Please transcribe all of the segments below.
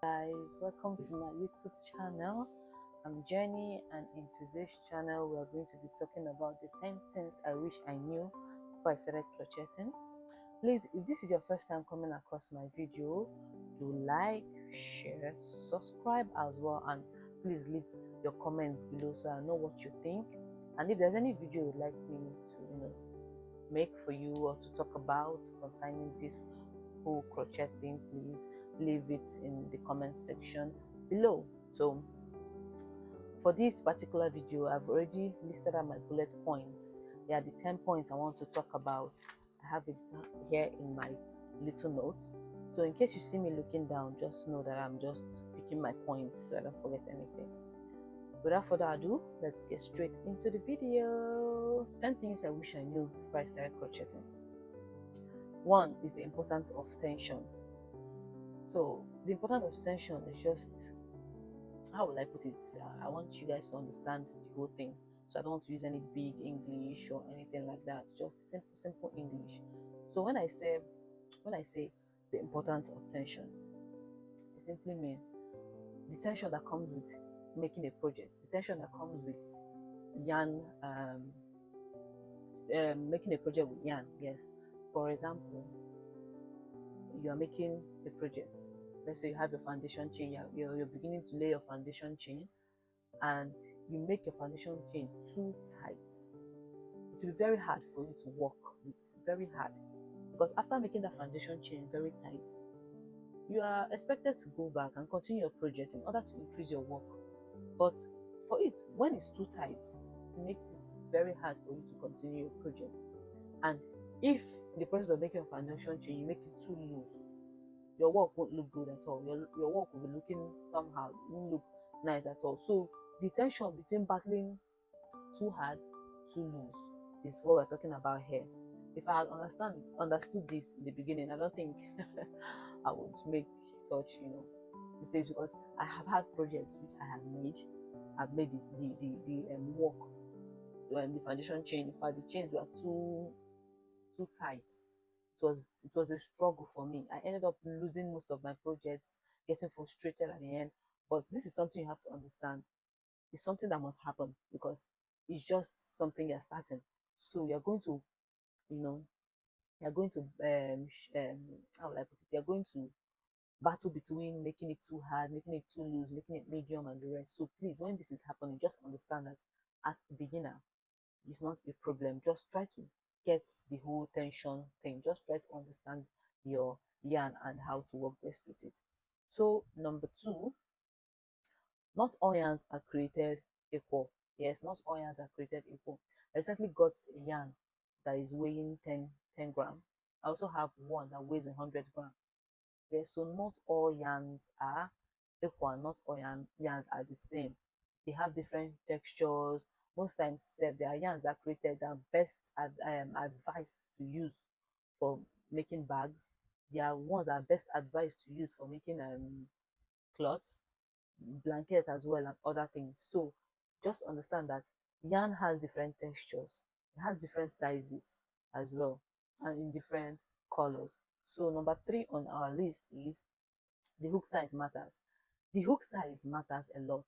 Guys, welcome to my YouTube channel. I'm Jenny, and in today's channel we are going to be talking about the 10 things I wish I knew before I started crocheting. Please, if this is your first time coming across my video, do like, share, subscribe as well, and please leave your comments below so I know what you think. And if there's any video you'd like me to make for you or to talk about concerning this whole crochet thing, please leave it in the comment section below. So for this particular video, I've already listed out my bullet points. They are the 10 points I want to talk about. I have it here in my little notes, so in case you see me looking down, just know that I'm just picking my points so I don't forget anything. Without further ado, let's get straight into the video. 10 things I wish I knew before I started crocheting. One is the importance of tension. So the importance of tension is just, how will I put it? I want you guys to understand the whole thing. So I don't want to use any big English or anything like that. Just simple English. So when I say the importance of tension, I simply mean the tension that comes with making a project, the tension that comes with yarn, making a project with yarn. Yes. For example, you are making a project. Let's say you have your foundation chain, you're beginning to lay your foundation chain, and you make your foundation chain too tight. It will be very hard for you to work with, very hard, because after making that foundation chain very tight, you are expected to go back and continue your project in order to increase your work. But for it, when it's too tight, it makes it very hard for you to continue your project. And if in the process of making a foundation chain you make it too loose, your work won't look good at all. Your work will be looking somehow, it won't look nice at all. So the tension between battling too hard, too loose is what we're talking about here. If I had understood this in the beginning, I don't think I would make such mistakes, because I have had projects which I've made the work, the foundation chain. In fact, the chains were too tight. It was a struggle for me. I ended up losing most of my projects, getting frustrated at the end. But this is something you have to understand. It's something that must happen, because it's just something you're starting. So you're going to, you know, you're going to how will I put it? You're going to battle between making it too hard, making it too loose, making it medium, and the rest. So please, when this is happening, just understand that as a beginner, it's not a problem. Just try to get the whole tension thing. Just try to understand your yarn and how to work best with it. So number two, not all yarns are created equal. Yes, not all yarns are created equal. I recently got a yarn that is weighing 10 gram. I also have one that weighs 100 gram. Yes, so not all yarns are equal. Not all yarns are the same. They have different textures. Most times there are yarns that are created that are best advised to use for making bags. There are ones that are best advised to use for making cloths, blankets as well, and other things. So just understand that yarn has different textures, it has different sizes as well, and in different colors. So number three on our list is the hook size matters. The hook size matters a lot.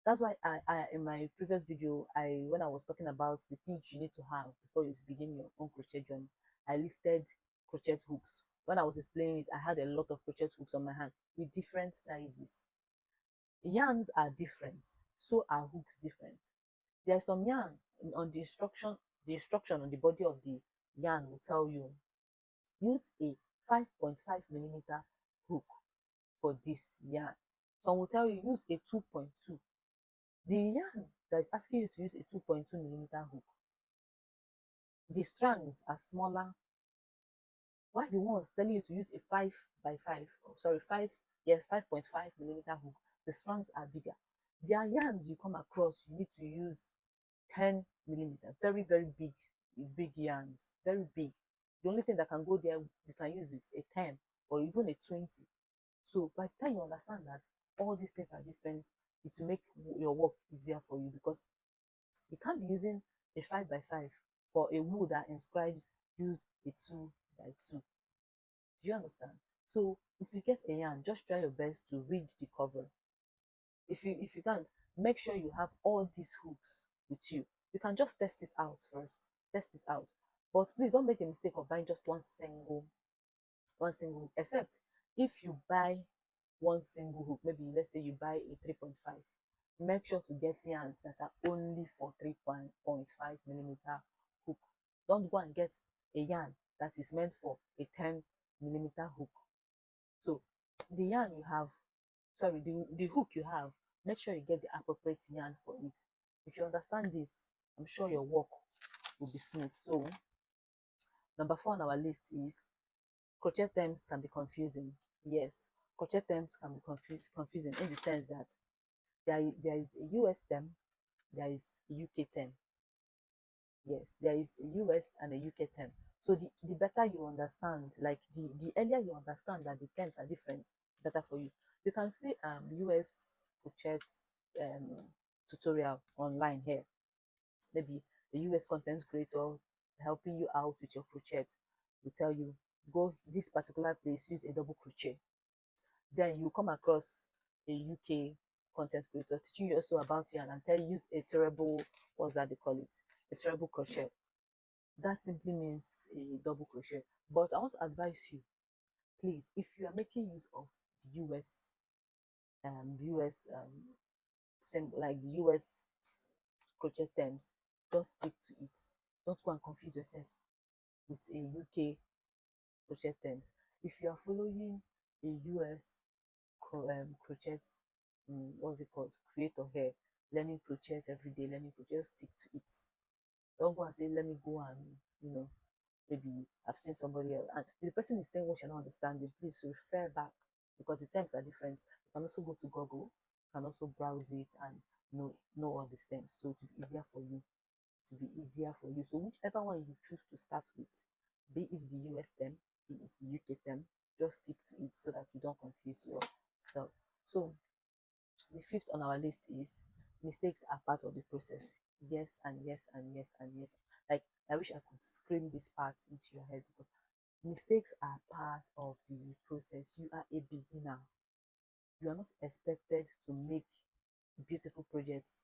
That's why I in my previous video, when I was talking about the things you need to have before you begin your own crochet journey, I listed crochet hooks. When I was explaining it, I had a lot of crochet hooks on my hand with different sizes. Yarns are different, so are hooks different. There's some yarn on the instruction on the body of the yarn will tell you use a 5.5 millimeter hook for this yarn. Some will tell you use a 2.2. The yarn that is asking you to use a 2.2 millimeter hook, the strands are smaller, while the ones telling you to use a 5 by 5, sorry, 5.5 millimeter hook, the strands are bigger. There are yarns you come across, you need to use 10 millimeter, very big yarns, very big. The only thing that can go there you can use is a 10 or even a 20. So by the time you understand that all these things are different, it will make your work easier for you, because you can't be using a 5 by 5 for a wool that inscribes use a 2 by 2. Do you understand? So if you get a yarn, just try your best to read the cover. If you can't, make sure you have all these hooks with you. You can just test it out first. Test it out. But please don't make a mistake of buying just one single hook, except if you buy one single hook, maybe let's say you buy a 3.5, make sure to get yarns that are only for 3.5 millimeter hook. Don't go and get a yarn that is meant for a 10 millimeter hook. So the yarn you have, sorry, the hook you have, make sure you get the appropriate yarn for it. If you understand this, I'm sure your work will be smooth. So number 4 on our list is crochet terms can be confusing. Yes, crochet terms can be confusing in the sense that there is a US term, there is a UK term. Yes, there is a US and a UK term. So the better you understand, like the earlier you understand that the terms are different, better for you. You can see US crochet um, tutorial online here. Maybe the US content creator helping you out with your crochet will tell you, go this particular place, use a double crochet. Then you come across a UK content creator teaching you also about yarn and tell you use a terrible, what's that they call it? A terrible crochet. That simply means a double crochet. But I want to advise you, please, if you are making use of the same like the US crochet terms, just stick to it. Don't go and confuse yourself with a UK crochet terms. If you are following a US crochet, what's it called? Creator here, learning crochet every day, learning crochet, just stick to it. Don't go and say, let me go and, maybe I've seen somebody else. And if the person is saying what you're not understanding, please refer back because the terms are different. You can also go to Google, you can also browse it and know all these terms. So to be easier for you, So whichever one you choose to start with, be it the US term, be it the UK term, just stick to it so that you don't confuse yourself. So the fifth on our list is mistakes are part of the process. Yes, and yes, and yes, and yes. Like, I wish I could scream this part into your head. But mistakes are part of the process. You are a beginner. You are not expected to make beautiful projects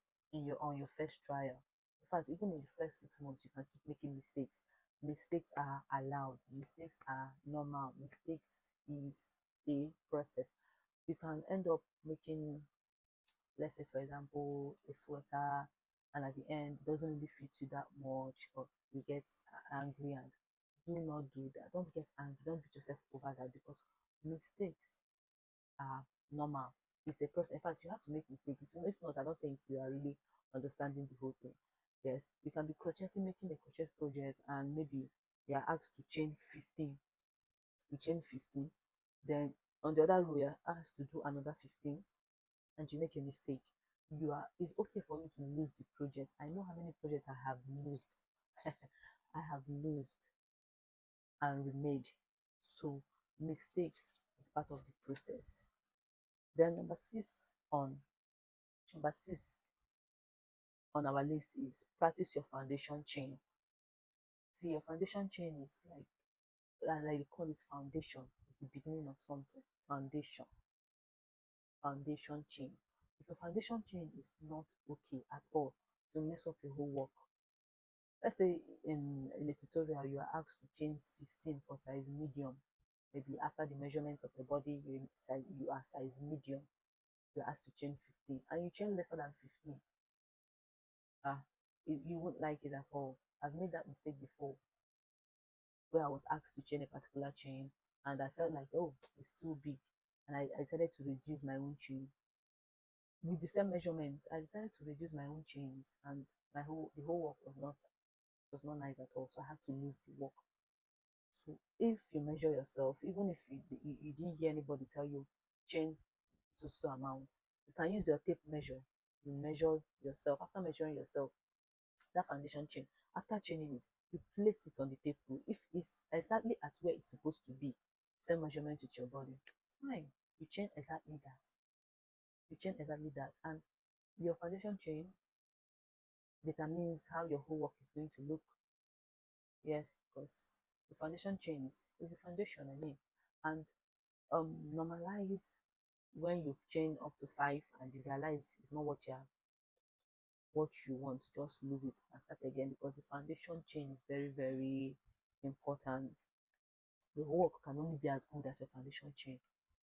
on your first trial. In fact, even in the first 6 months, you can keep making mistakes. Mistakes are allowed. Mistakes are normal. Mistakes is a process. You can end up making, let's say for example, a sweater, and at the end it doesn't really fit you that much, or you get angry, and do not do that. Don't get angry, don't beat yourself over that, because mistakes are normal. It's a process. In fact, you have to make mistakes. If not, I don't think you are really understanding the whole thing. Yes, you can be crocheting, making a crochet project, and maybe you are asked to chain 15. You chain 15, then on the other row you are asked to do another 15, and you make a mistake. It's okay for you to lose the project. I know how many projects I have lost. I have lost and remade. So mistakes is part of the process. Then number six on our list is practice your foundation chain. See, your foundation chain is like they call it foundation. It's the beginning of something. Foundation chain. If your foundation chain is not okay at all, to mess up your whole work. Let's say in a tutorial you are asked to chain 16 for size medium. Maybe after the measurement of your body, you are size medium. You're asked to chain 15 and you chain lesser than 15. You won't like it at all. I've made that mistake before, where I was asked to chain a particular chain and I felt like, oh, it's too big, and I decided to reduce my own chain. With the same measurement, I decided to reduce my own chains, and the whole work was not nice at all. So I had to lose the work. So if you measure yourself, even if you didn't hear anybody tell you chain so amount, you can use your tape measure. You measure yourself. After measuring yourself, that foundation chain, after chaining it, you place it on the tape rule. If it's exactly at where it's supposed to be, same measurement with your body, fine. You chain exactly that. And your foundation chain determines how your whole work is going to look. Yes, because the foundation chain is the foundation, I mean. And Normalize when you've chained up to five and you realize it's not what you want, just lose it and start again, because the foundation chain is very, very important. The work can only be as good as your foundation chain.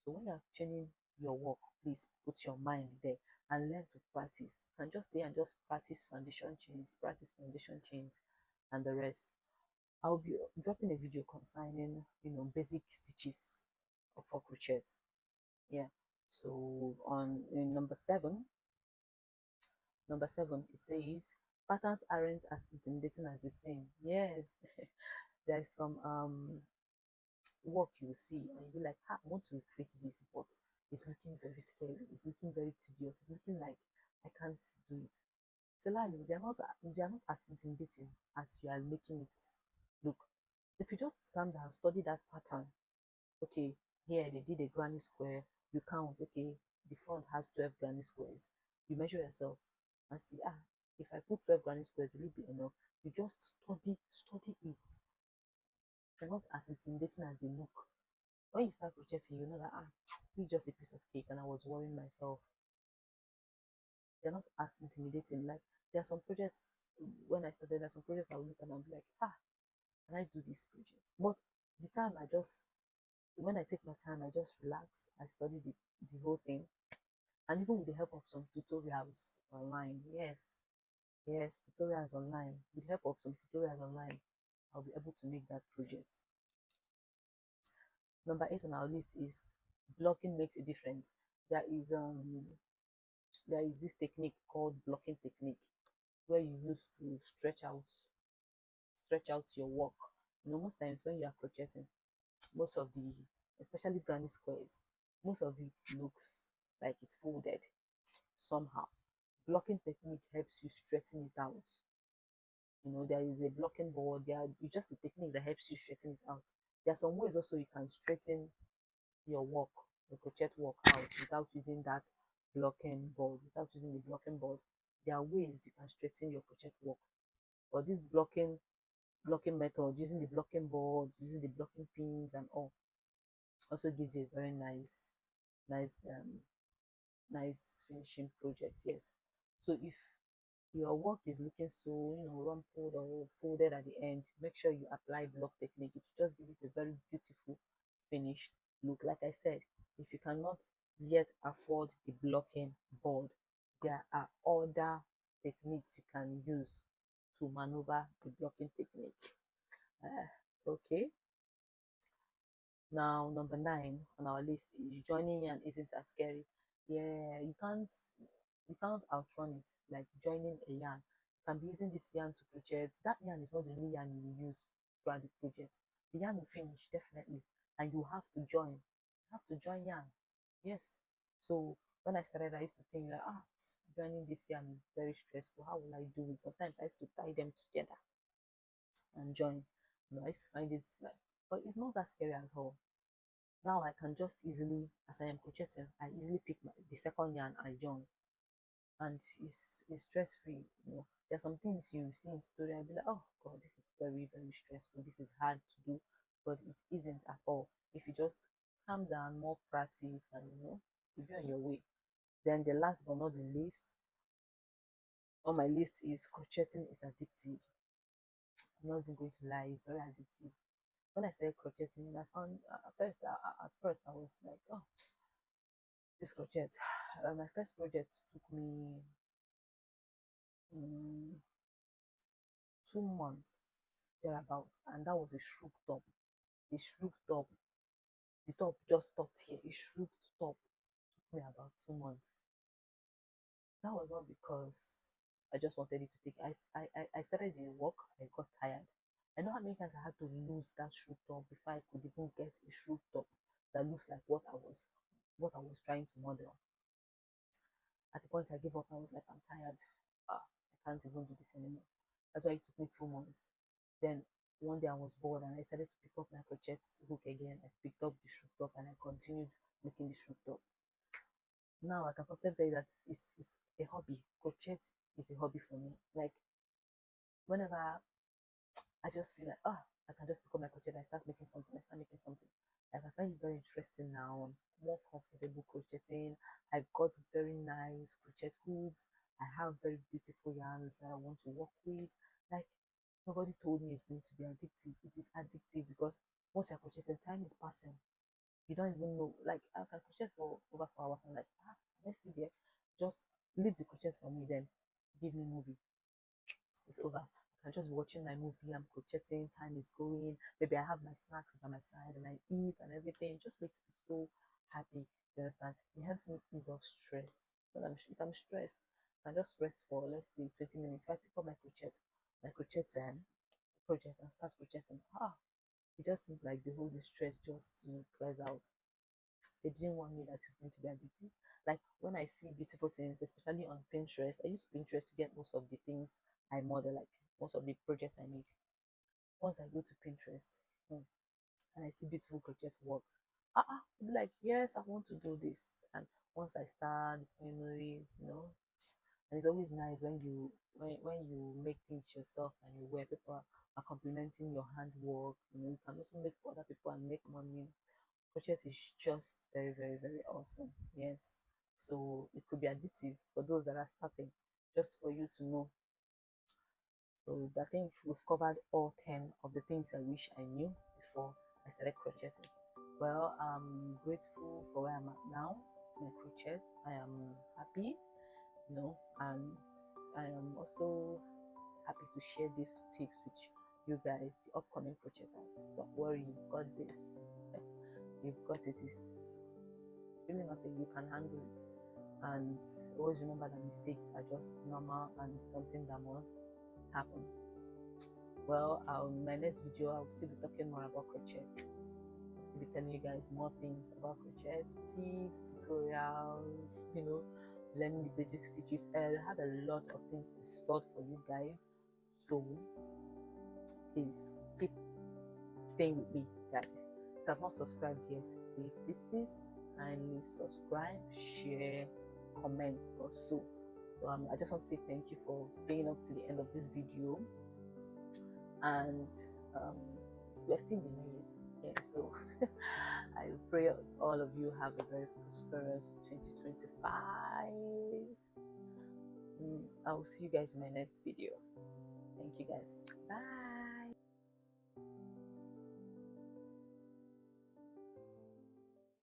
So when you're chaining your work, please put your mind there and learn to practice. You can just stay and just practice foundation chains and the rest. I'll be dropping a video concerning, basic stitches for crochet. Yeah. So on in number seven, it says patterns aren't as intimidating as they seem. Yes, there is some work you will see and you'll be like, I want to recreate this, but it's looking very scary, it's looking very tedious, it's looking like I can't do it. So like they are not as intimidating as you are making it look. If you just calm down, study that pattern. Okay, here they did a granny square, you count, okay, the front has 12 granny squares. You measure yourself and see, if I put 12 granny squares, will it be enough? You just study it. They're not as intimidating as they look. When you start crocheting, you know that it's just a piece of cake and I was worrying myself. They're not as intimidating. Like there are some projects when I started, there's some projects I will look and I'll be like, can I do this project? But the time I just when I take my time, I just relax, I study the whole thing. And even with the help of some tutorials online, yes, tutorials online. With the help of some tutorials online, I'll be able to make that project. Number 8 on our list is blocking makes a difference. There is um there is this technique called blocking technique where you use to stretch out your work. Most times when you are crocheting, most of the especially granny squares, most of it looks like it's folded somehow. Blocking technique helps you straighten it out. There is a blocking board. It's just a technique that helps you straighten it out. There are some ways also you can straighten your work, the crochet work out without using that blocking board, without using the blocking board. There are ways you can straighten your crochet work. But this blocking method, using the blocking board, using the blocking pins and all, also gives you a very nice nice finishing project. Yes. So if your work is looking so rumpled or folded at the end, make sure you apply block technique. It will just give it a very beautiful finished look. Like I said, if you cannot yet afford the blocking board, there are other techniques you can use to maneuver the blocking technique. Okay. Now, number 9 on our list is joining yarn isn't as scary. Yeah, you can't outrun it. Like joining a yarn, you can be using this yarn to crochet. That yarn is not the only yarn you will use throughout the project. The yarn will finish definitely, and you have to join. You have to join yarn. Yes. So when I started, I used to think like, joining this yarn is very stressful. How will I do it? Sometimes I used to tie them together and join. I used to find it like, but it's not that scary at all. Now I can just easily, as I am crocheting, I easily pick the second yarn I join, and it's stress free. There are some things you see in tutorial and be like, oh god, this is very, very stressful. This is hard to do, but it isn't at all. If you just calm down, more practice, and you'll be on your way. Then the last but not the least on my list is crocheting is addictive. I'm not even going to lie, it's very addictive. When I started crocheting, I found at first I was like, oh, this project. My first project took me 2 months thereabouts, and that was a shrook top. A shrook top. The top just stopped here. A shrook top took me about 2 months. That was not because I just wanted it to take. I started the work. I got tired. I know how many times I had to lose that shrook top before I could even get a shrook top that looks like what I was trying to model. At the point I gave up, I was like, I'm tired. I can't even do this anymore. That's why it took me 2 months. Then one day I was bored and I decided to pick up my crochet hook again. I picked up the shrook top and I continued making the shrook top. Now I can confidently tell you that it's a hobby. Crochet is a hobby for me. Like whenever I just feel like, I can just pick up my crochet, I start making something, Like I find it very interesting now. I'm more comfortable crocheting. I got very nice crochet hooks. I have very beautiful yarns that I want to work with. Like nobody told me it's going to be addictive. It is addictive because once you're crocheting, time is passing. You don't even know. Like I can crochet for over 4 hours. I'm like, let's see there. Just leave the crochet for me, then give me movie. It's over. I'm just watching my movie, I'm crocheting, time is going. Maybe I have my snacks by my side and I eat and everything. It just makes me so happy. You understand? It helps me ease off stress. If I'm stressed, I can just rest for let's say 20 minutes. If I pick up my crochet project and start crocheting, it just seems like the whole stress just clears out. They didn't want me that it's going to be addictive. Like when I see beautiful things, especially on Pinterest, I use Pinterest to get most of the things I model, like most of the projects I make. Once I go to Pinterest and I see beautiful crochet works, I'll be like, yes, I want to do this. And once I start, finally, and it's always nice when you make things yourself and you wear people are complimenting your handwork. You can also make for other people and make money. Crochet is just very, very, very awesome. Yes. So it could be addictive for those that are starting, just for you to know. So I think we've covered all 10 of the things I wish I knew before I started crocheting. Well, I'm grateful for where I'm at now to my crochet. I am happy, and I am also happy to share these tips with you guys, the upcoming crocheters. Don't worry, you've got this. You've got it. It's really nothing. You can handle it. And always remember that mistakes are just normal and something that must happen. Well, my next video, I'll still be talking more about crochet. I'll still be telling you guys more things about crochet, tips, tutorials, learning the basic stitches. I have a lot of things stored for you guys. So please keep staying with me, guys. If you have not subscribed yet, please kindly subscribe, share, comment also. So I just want to say thank you for staying up to the end of this video, and we're still in the new year. Yeah, so I pray all of you have a very prosperous 2025. I will see you guys in my next video. Thank you guys. Bye.